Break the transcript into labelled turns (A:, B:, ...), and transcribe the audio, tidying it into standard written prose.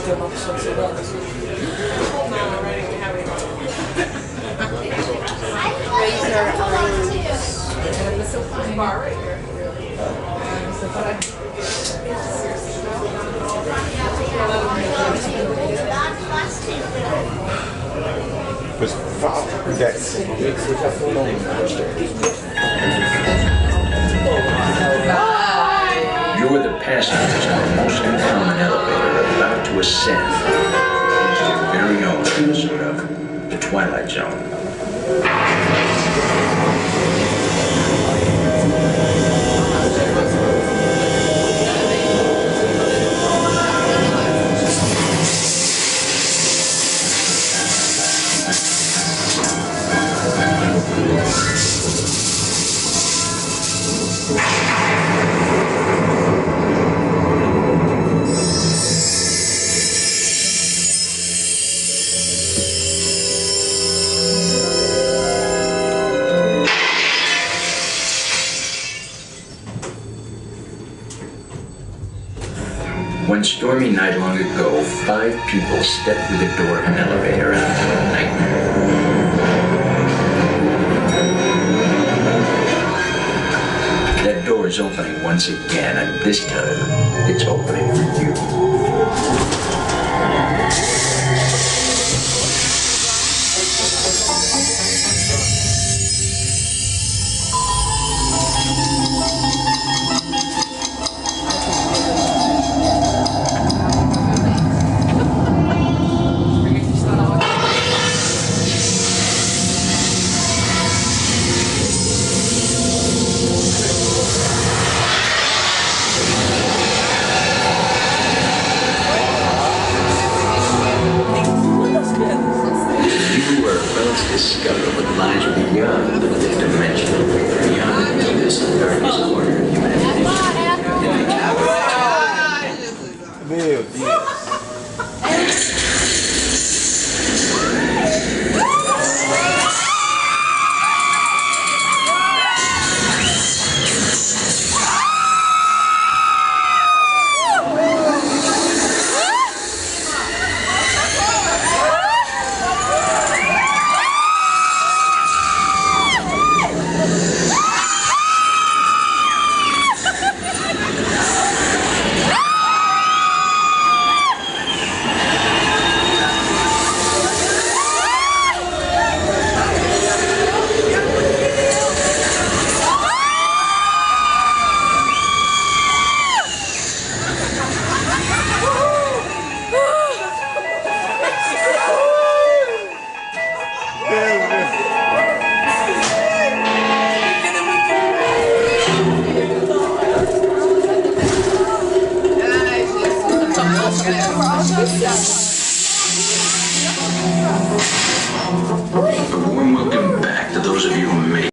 A: ter uma pessoa que você gosta?
B: Raise our arms.
C: Pois fala, desce.
D: You're the passengers on the most common elevator about to ascend into your very own episode of the Twilight Zone. One stormy night long ago, 5 people stepped through the door of an elevator and into a nightmare. That door is opening once again, and this time, it's opening for you. Discover what lies beyond the fifth dimension, beyond the deepest and darkest corner of human imagination.
C: Meu Deus. A warm welcome back to those of you who